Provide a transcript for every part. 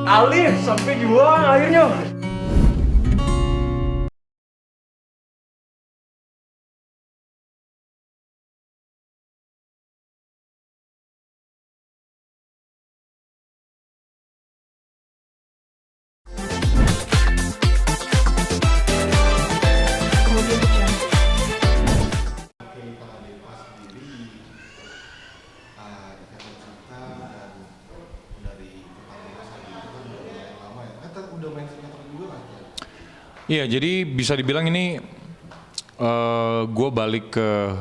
Alif, sampai juga akhirnya. Iya, jadi bisa dibilang ini gue balik ke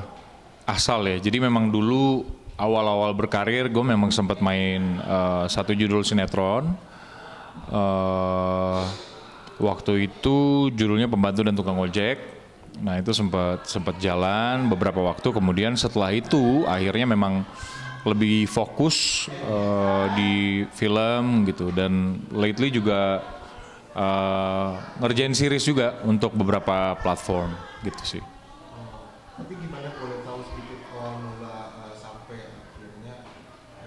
asal ya. Jadi memang dulu awal-awal berkarir gue memang sempat main satu judul sinetron. Waktu itu judulnya Pembantu dan Tukang Ojek. Nah itu sempat jalan beberapa waktu. Kemudian setelah itu akhirnya memang lebih fokus di film gitu. Dan lately juga ngerjain series juga untuk beberapa platform gitu sih. Tapi gimana boleh tahu sedikit awal mula sampai akhirnya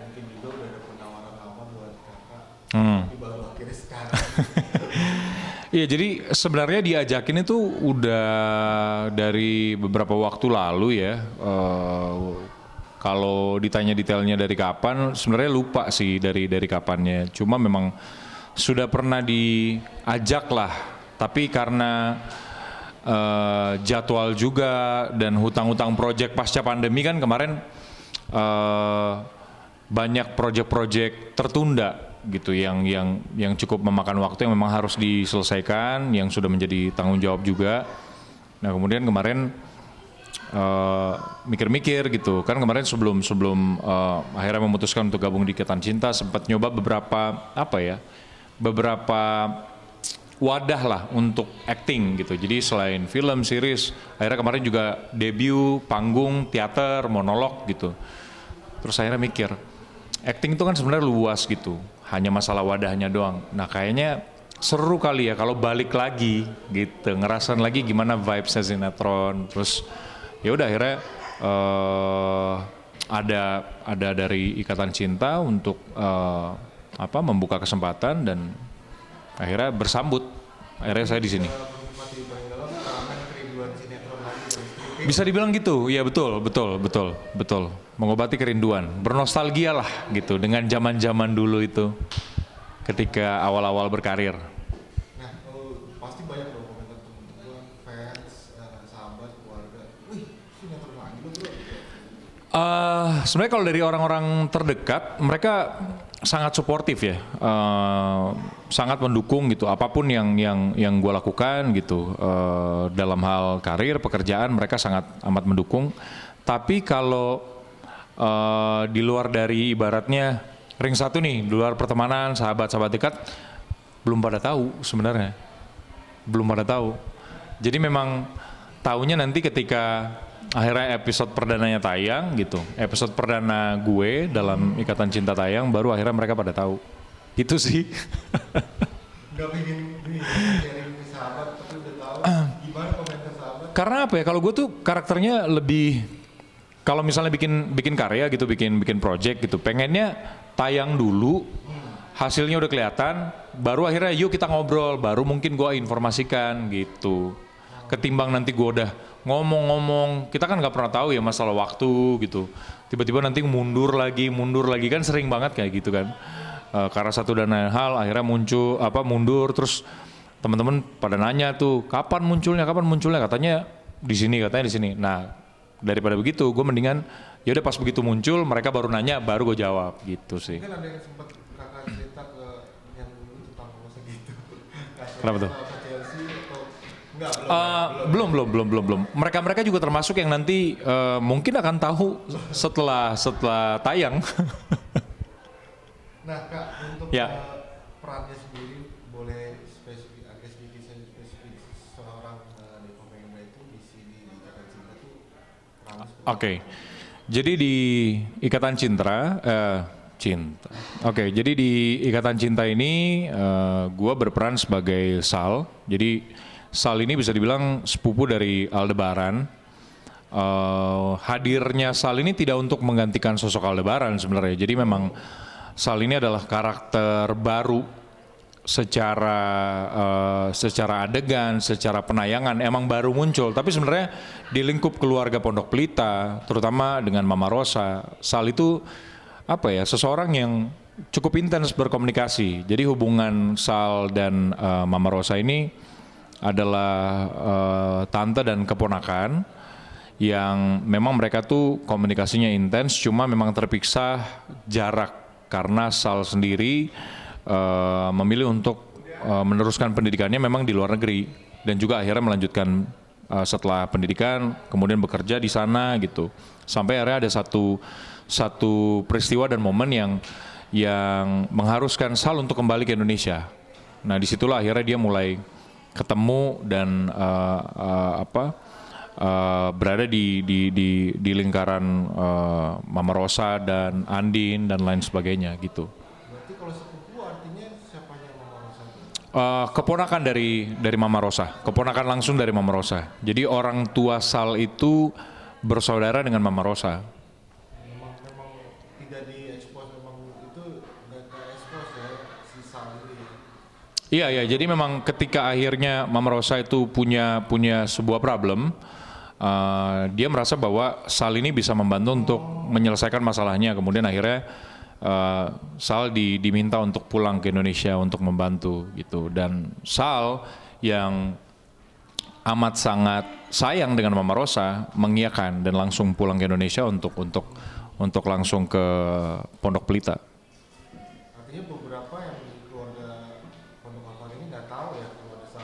mungkin juga udah ada penawaran lama buat kakak, tapi baru akhirnya sekarang. Iya, jadi sebenarnya diajakin itu udah dari beberapa waktu lalu ya. Kalau ditanya detailnya dari kapan, sebenarnya lupa sih dari kapannya. Cuma memang sudah pernah diajak lah, tapi karena jadwal juga dan hutang-hutang project pasca pandemi kan kemarin banyak project-project tertunda gitu yang cukup memakan waktu yang memang harus diselesaikan, yang sudah menjadi tanggung jawab juga. Nah kemudian kemarin mikir-mikir gitu kan, kemarin sebelum akhirnya memutuskan untuk gabung di Ikatan Cinta, sempat nyoba beberapa wadah lah untuk acting gitu. Jadi selain film, series, akhirnya kemarin juga debut panggung, teater, monolog gitu. Terus akhirnya mikir, acting itu kan sebenarnya luas gitu, hanya masalah wadahnya doang. Nah kayaknya seru kali ya kalau balik lagi gitu, ngerasain lagi gimana vibes sinetron. Terus ya udah akhirnya ada dari Ikatan Cinta untuk membuka kesempatan dan akhirnya bersambut. Akhirnya saya di sini. Bisa dibilang gitu, ya betul. Mengobati kerinduan, bernostalgia lah gitu dengan zaman-zaman dulu itu, ketika awal-awal berkarir. Nah, pasti banyak dong komentar teman-teman, fans, sahabat, keluarga. Wih, sinetron lagi lo bro. Sebenarnya kalau dari orang-orang terdekat, mereka sangat suportif ya, sangat mendukung gitu. Apapun yang gue lakukan gitu, dalam hal karir, pekerjaan, mereka sangat amat mendukung. Tapi kalau di luar dari ibaratnya ring satu nih, di luar pertemanan, sahabat-sahabat dekat, belum pada tahu sebenarnya, belum pada tahu. Jadi memang taunya nanti ketika akhirnya episode perdananya tayang gitu, episode perdana gue dalam Ikatan Cinta tayang, baru akhirnya mereka pada tahu. Itu sih. Gak pengen sharing ke sahabat, tapi udah tahu gimana komentar sahabat. Karena apa ya, kalau gue tuh karakternya lebih, kalau misalnya bikin karya gitu, bikin project gitu, pengennya tayang dulu, hasilnya udah kelihatan, baru akhirnya yuk kita ngobrol, baru mungkin gue informasikan gitu. Ketimbang nanti gue udah ngomong-ngomong, kita kan nggak pernah tahu ya masalah waktu gitu. Tiba-tiba nanti mundur lagi kan sering banget kayak gitu kan. Karena satu dan lain hal akhirnya mundur, terus teman-teman pada nanya tuh kapan munculnya, katanya di sini. Nah daripada begitu, gue mendingan ya udah pas begitu muncul mereka baru nanya, baru gue jawab gitu sih. Mungkin ada yang sempat kakak cerita ke yang dulu tentang masa gitu. Kenapa tuh? Enggak, Belum. Mereka juga termasuk yang nanti mungkin akan tahu setelah tayang. Nah kak, untuk Ya. perannya sendiri boleh agak sedikit spesifik seorang Deva Mahendra itu di sini di Ikatan Cinta tuh perannya seperti Oke. Jadi di Ikatan Cinta. Oke, jadi di Ikatan Cinta ini gua berperan sebagai Sal. Jadi Sal ini bisa dibilang sepupu dari Aldebaran. Hadirnya Sal ini tidak untuk menggantikan sosok Aldebaran sebenarnya. Jadi memang Sal ini adalah karakter baru secara adegan, secara penayangan emang baru muncul, tapi sebenarnya di lingkup keluarga Pondok Pelita, terutama dengan Mama Rosa, Sal itu apa ya, seseorang yang cukup intens berkomunikasi. Jadi hubungan Sal dan Mama Rosa ini adalah tante dan keponakan yang memang mereka tuh komunikasinya intens, cuma memang terpisah jarak karena Sal sendiri memilih untuk meneruskan pendidikannya memang di luar negeri dan juga akhirnya melanjutkan setelah pendidikan kemudian bekerja di sana gitu, sampai akhirnya ada satu peristiwa dan momen yang mengharuskan Sal untuk kembali ke Indonesia. Nah disitulah akhirnya dia mulai ketemu dan berada di lingkaran Mama Rosa dan Andin dan lain sebagainya gitu. Berarti kalau sepupu artinya siapanya Mama Rosa itu? Keponakan dari Mama Rosa, keponakan langsung dari Mama Rosa. Jadi orang tua Sal itu bersaudara dengan Mama Rosa. Memang tidak diekspos, memang itu nggak terekspos ya si Sal ini ya. Iya, jadi memang ketika akhirnya Mama Rosa itu punya sebuah problem, dia merasa bahwa Sal ini bisa membantu untuk menyelesaikan masalahnya. Kemudian akhirnya Sal diminta untuk pulang ke Indonesia untuk membantu gitu. Dan Sal yang amat sangat sayang dengan Mama Rosa mengiyakan dan langsung pulang ke Indonesia untuk langsung ke Pondok Pelita. Artinya beberapa yang di keluarga Pondok Pelita ini nggak tahu ya kalau ada Sal.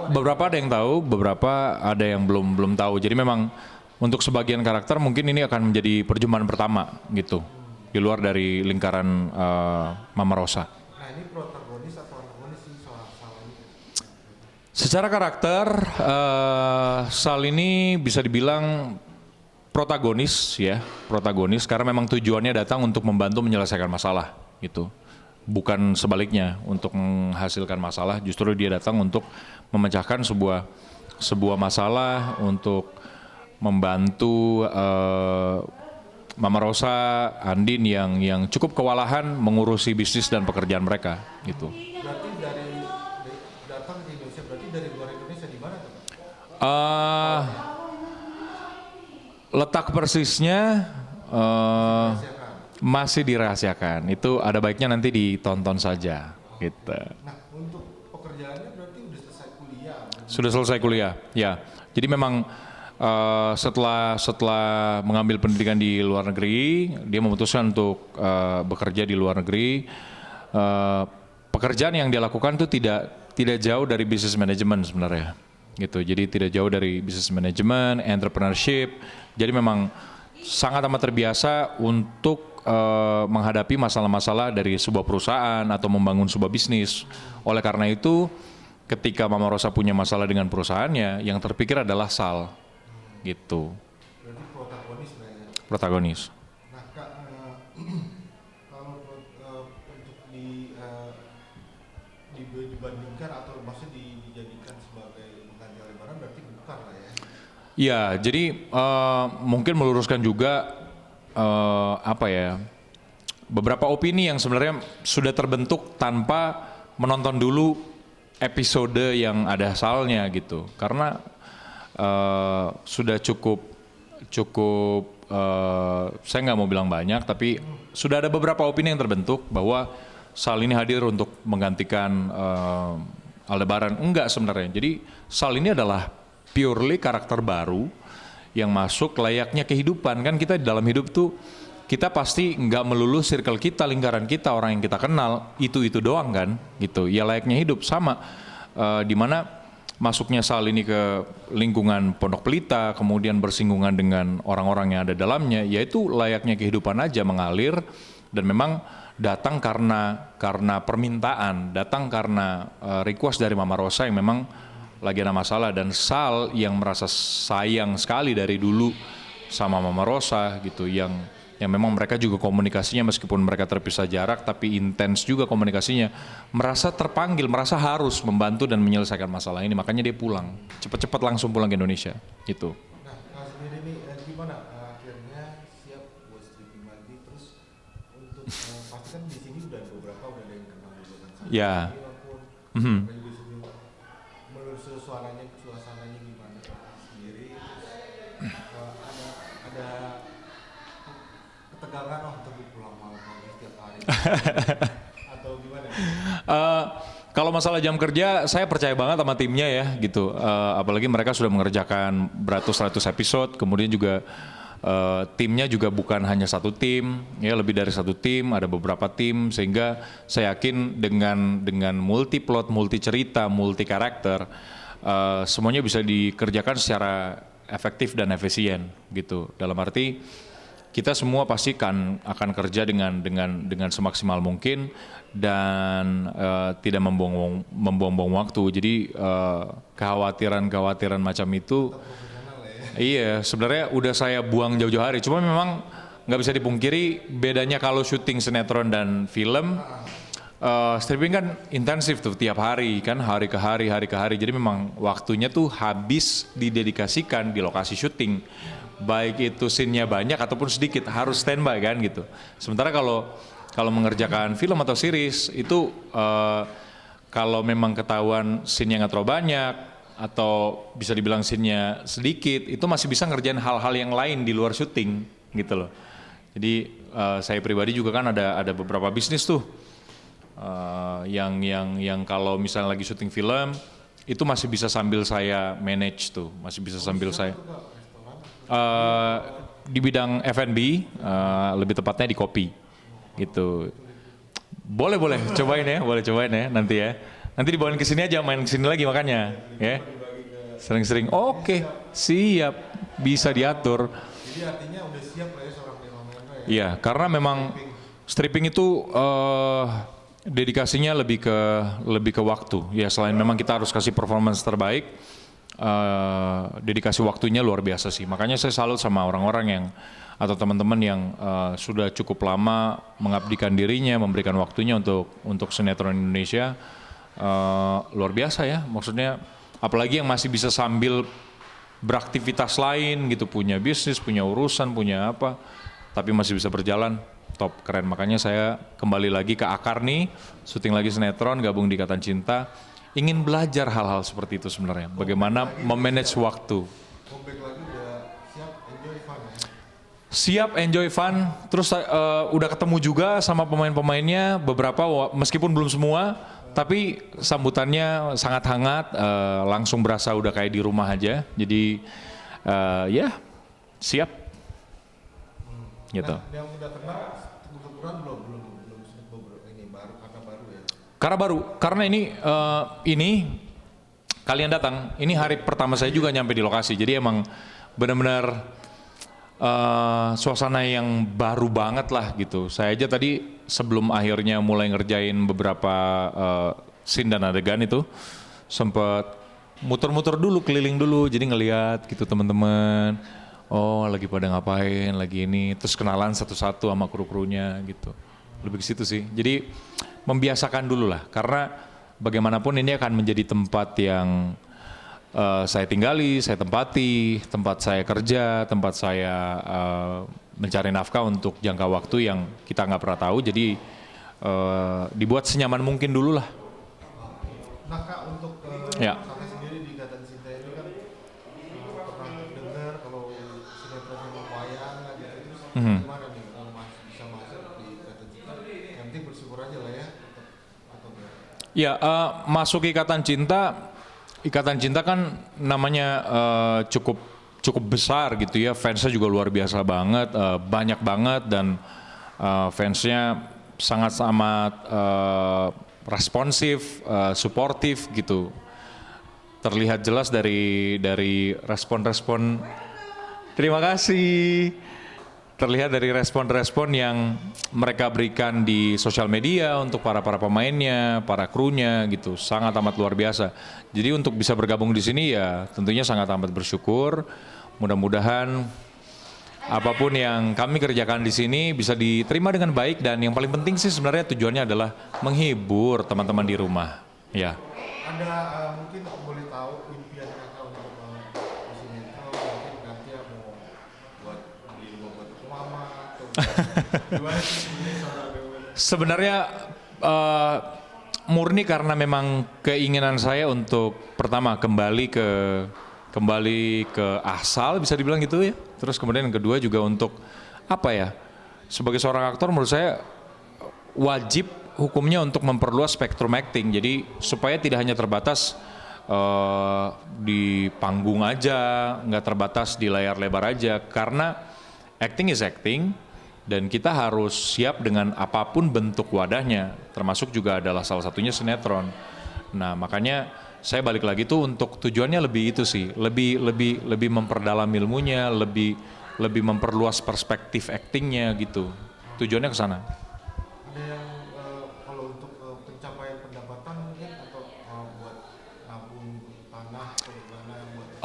Beberapa ada yang tahu, beberapa ada yang belum tahu. Jadi memang untuk sebagian karakter mungkin ini akan menjadi perjumpaan pertama gitu, di luar dari lingkaran Mama Rosa. Nah ini protagonis atau antagonis sih soal Sal ini? Secara karakter, Sal ini bisa dibilang protagonis karena memang tujuannya datang untuk membantu menyelesaikan masalah gitu. Bukan sebaliknya untuk menghasilkan masalah, justru dia datang untuk memecahkan sebuah masalah, untuk membantu Mama Rosa, Andin yang cukup kewalahan mengurusi bisnis dan pekerjaan mereka gitu. Berarti datang ke Indonesia, berarti dari luar Indonesia di mana tuh? Letak persisnya masih dirahasiakan. Itu ada baiknya nanti ditonton saja gitu. Nah untuk pekerjaannya berarti udah selesai kuliah? Sudah selesai kuliah, ya. Jadi memang setelah mengambil pendidikan di luar negeri, dia memutuskan untuk bekerja di luar negeri. Pekerjaan yang dia lakukan itu tidak jauh dari business management sebenarnya, gitu. Jadi tidak jauh dari business management, entrepreneurship. Jadi memang sangat amat terbiasa untuk menghadapi masalah-masalah dari sebuah perusahaan atau membangun sebuah bisnis. Oleh karena itu, ketika Mama Rosa punya masalah dengan perusahaannya, yang terpikir adalah Sal. Gitu. Berarti protagonis lah ya. Protagonis. Nah Kak, kalau untuk dibandingkan atau maksudnya dijadikan sebagai pengganti Aldebaran berarti bukan lah ya? Ya, jadi mungkin meluruskan juga beberapa opini yang sebenarnya sudah terbentuk tanpa menonton dulu episode yang ada Salnya gitu. Karena sudah cukup saya nggak mau bilang banyak, tapi sudah ada beberapa opini yang terbentuk bahwa Sal ini hadir untuk menggantikan Aldebaran. Enggak sebenarnya. Jadi Sal ini adalah purely karakter baru yang masuk layaknya kehidupan. Kan kita di dalam hidup tuh kita pasti nggak melulu circle kita, lingkaran kita, orang yang kita kenal itu doang kan gitu. Ya layaknya hidup sama dimana masuknya Sal ini ke lingkungan Pondok Pelita, kemudian bersinggungan dengan orang-orang yang ada dalamnya, yaitu layaknya kehidupan aja mengalir dan memang datang karena permintaan, datang karena request dari Mama Rosa yang memang lagi ada masalah, dan Sal yang merasa sayang sekali dari dulu sama Mama Rosa gitu, yang memang mereka juga komunikasinya meskipun mereka terpisah jarak tapi intens juga komunikasinya, merasa terpanggil, merasa harus membantu dan menyelesaikan masalah ini, makanya dia pulang cepat-cepat langsung pulang ke Indonesia gitu. Nah Kak sendiri nih gimana akhirnya siap buat stripping lagi, terus untuk pasti kan di sini dan beberapa udah ada yang kenal juga kan sama Ya. maupun Mhm. juga sendiri. Menurut suasananya gimana sendiri? Ada ketegangan untuk pulang malam lagi setiap hari atau gimana? Kalau masalah jam kerja, saya percaya banget sama timnya ya gitu. Apalagi mereka sudah mengerjakan beratus-ratus episode, kemudian juga timnya juga bukan hanya satu tim, ya lebih dari satu tim, ada beberapa tim, sehingga saya yakin dengan multi plot, multi cerita, multi karakter, semuanya bisa dikerjakan secara efektif dan efisien gitu. Dalam arti kita semua pasti akan kerja dengan semaksimal mungkin dan tidak membuang-buang waktu. Jadi kekhawatiran macam itu, iya sebenarnya udah saya buang jauh-jauh hari. Cuma memang nggak bisa dipungkiri bedanya kalau syuting sinetron dan film. Stripping kan intensif tuh tiap hari kan, hari ke hari. Jadi memang waktunya tuh habis didedikasikan di lokasi syuting. Baik itu scene-nya banyak ataupun sedikit, harus standby kan gitu. Sementara kalau mengerjakan film atau series itu kalau memang ketahuan scene-nya nggak terlalu banyak atau bisa dibilang scene-nya sedikit, itu masih bisa ngerjain hal-hal yang lain di luar syuting gitu loh. Jadi saya pribadi juga kan ada beberapa bisnis tuh yang kalau misalnya lagi syuting film itu masih bisa sambil saya manage tuh, masih bisa sambil saya di bidang F&B, lebih tepatnya di kopi gitu. Boleh cobain ya nanti ya. Nanti dibawain ke sini aja, main ke sini lagi makanya ya. Sering-sering. Oke, siap, bisa diatur. Jadi artinya udah siap lah ya seorang fenomena ya. Iya, karena memang stripping itu dedikasinya lebih ke waktu. Ya selain memang kita harus kasih performance terbaik, dedikasi waktunya luar biasa sih. Makanya saya salut sama orang-orang yang atau teman-teman yang sudah cukup lama mengabdikan dirinya, memberikan waktunya untuk sinetron Indonesia. Luar biasa ya. Maksudnya apalagi yang masih bisa sambil beraktivitas lain gitu, punya bisnis, punya urusan, punya apa, tapi masih bisa berjalan. Top, keren. Makanya saya kembali lagi ke akar nih, syuting lagi sinetron, gabung di Ikatan Cinta. Ingin belajar hal-hal seperti itu sebenarnya. Bagaimana memanage waktu. Comeback lagi udah siap enjoy fun ya. Siap enjoy fun. Terus udah ketemu juga sama pemain-pemainnya beberapa, meskipun belum semua, tapi sambutannya sangat hangat. Langsung berasa udah kayak di rumah aja. Jadi ya siap. Gitu. Nah, yang udah kenal kebetulan belum ini baru ya. Karena ini kalian datang, ini hari pertama saya juga nyampe di lokasi, jadi emang benar-benar suasana yang baru banget lah gitu. Saya aja tadi sebelum akhirnya mulai ngerjain beberapa scene dan adegan itu sempet muter-muter dulu, keliling dulu, jadi ngeliat gitu teman-teman, oh lagi pada ngapain, lagi ini, terus kenalan satu-satu sama kru-krunya gitu. Lebih ke situ sih. Jadi membiasakan dulu lah, karena bagaimanapun ini akan menjadi tempat yang saya tinggali, saya tempati, tempat saya kerja, tempat saya mencari nafkah untuk jangka waktu yang kita nggak pernah tahu. Jadi dibuat senyaman mungkin dulu lah. Nah Kak, untuk Ya. sampai sendiri di Ikatan Cinta ini kan pernah dengar kalau sinetron yang wayang gitu, terus gimana nih kalau bisa masuk di Ikatan Cinta? Yang penting bersyukur aja lah ya. Atau enggak? Ya, masuk Ikatan Cinta kan namanya cukup besar gitu ya, fansnya juga luar biasa banget, banyak banget, dan fansnya sangat amat responsif, suportif gitu. Terlihat jelas dari respon-respon. Terima kasih. Terlihat dari respon-respon yang mereka berikan di sosial media untuk para pemainnya, para krunya gitu, sangat amat luar biasa. Jadi untuk bisa bergabung di sini ya tentunya sangat amat bersyukur. Mudah-mudahan apapun yang kami kerjakan di sini bisa diterima dengan baik, dan yang paling penting sih sebenarnya tujuannya adalah menghibur teman-teman di rumah. Ya. Ada mungkin boleh tahu impian Kakak untuk di sinetron, mungkin nanti mau buat beli rumah buat mama atau gimana sih sebenarnya Sebenarnya murni karena memang keinginan saya untuk pertama kembali ke asal, bisa dibilang gitu ya. Terus kemudian yang kedua juga untuk apa ya? Sebagai seorang aktor menurut saya wajib hukumnya untuk memperluas spektrum acting. Jadi supaya tidak hanya terbatas di panggung aja, nggak terbatas di layar lebar aja, karena acting is acting dan kita harus siap dengan apapun bentuk wadahnya, termasuk juga adalah salah satunya sinetron. Nah makanya saya balik lagi tuh untuk tujuannya lebih itu sih, lebih memperdalam ilmunya, lebih memperluas perspektif actingnya gitu. Tujuannya ke sana. Ada yang kalau untuk pencapaian pendapatan mungkin atau buat nabung tanah atau gimana yang buat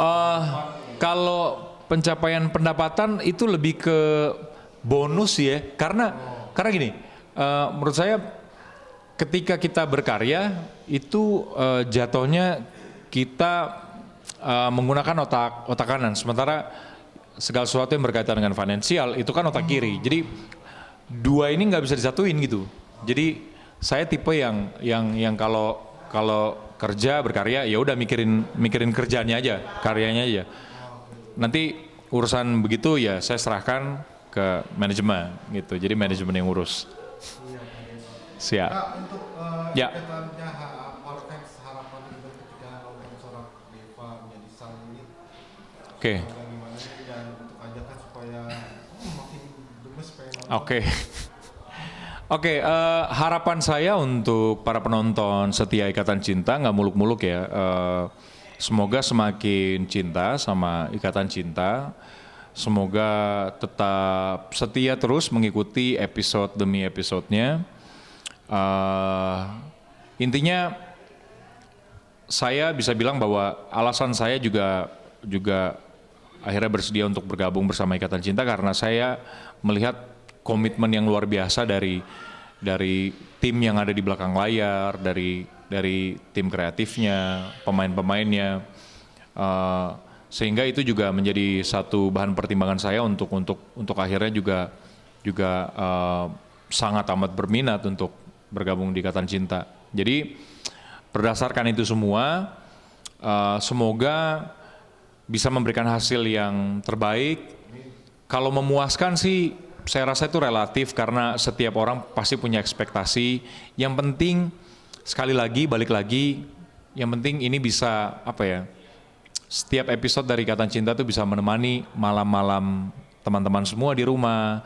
Kalau pencapaian pendapatan itu lebih ke bonus ya, karena gini, menurut saya ketika kita berkarya itu jatuhnya kita menggunakan otak kanan, sementara segala sesuatu yang berkaitan dengan finansial itu kan otak kiri. Jadi dua ini nggak bisa disatuin gitu. Jadi saya tipe yang kalau kerja berkarya ya udah mikirin kerjaannya aja, karyanya aja. Nanti urusan begitu ya saya serahkan ke manajemen gitu. Jadi manajemen yang urus. Siap. Nah, untuk Ya. ikatannya harapan itu ketika seorang Deva menjadi sang ini Oke. bagaimana sih, dan untuk ajakan supaya makin gemes pengen nonton. Oke. Oke, harapan saya untuk para penonton setia Ikatan Cinta nggak muluk-muluk ya. Semoga semakin cinta sama Ikatan Cinta. Semoga tetap setia terus mengikuti episode demi episodenya. Intinya saya bisa bilang bahwa alasan saya juga akhirnya bersedia untuk bergabung bersama Ikatan Cinta karena saya melihat komitmen yang luar biasa dari tim yang ada di belakang layar, dari tim kreatifnya, pemain-pemainnya, sehingga itu juga menjadi satu bahan pertimbangan saya untuk akhirnya juga sangat amat berminat untuk bergabung di Ikatan Cinta. Jadi berdasarkan itu semua, semoga bisa memberikan hasil yang terbaik. Kalau memuaskan sih saya rasa itu relatif karena setiap orang pasti punya ekspektasi. Yang penting sekali lagi balik lagi, yang penting ini bisa apa ya? Setiap episode dari Ikatan Cinta itu bisa menemani malam-malam teman-teman semua di rumah,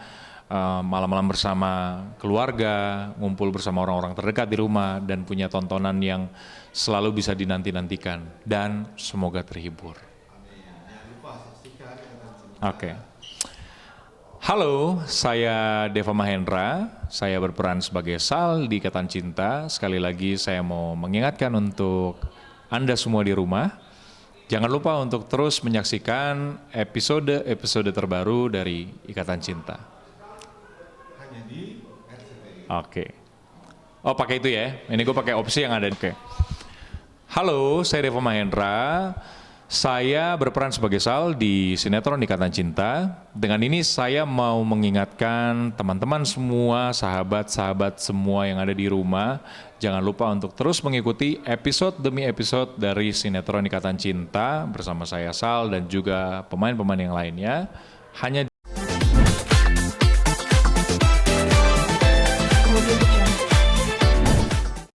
malam-malam bersama keluarga, ngumpul bersama orang-orang terdekat di rumah dan punya tontonan yang selalu bisa dinanti-nantikan dan semoga terhibur. Oke. Halo, saya Deva Mahendra. Saya berperan sebagai Sal di Ikatan Cinta. Sekali lagi saya mau mengingatkan untuk Anda semua di rumah, jangan lupa untuk terus menyaksikan episode terbaru dari Ikatan Cinta. Hanya di RCTI. Oke. Oh, pakai itu ya. Ini gue pakai opsi yang ada. Oke. Halo, saya Deva Mahendra. Saya berperan sebagai Sal di sinetron Ikatan Cinta. Dengan ini saya mau mengingatkan teman-teman semua, sahabat-sahabat semua yang ada di rumah, jangan lupa untuk terus mengikuti episode demi episode dari sinetron Ikatan Cinta bersama saya Sal dan juga pemain-pemain yang lainnya. Hanya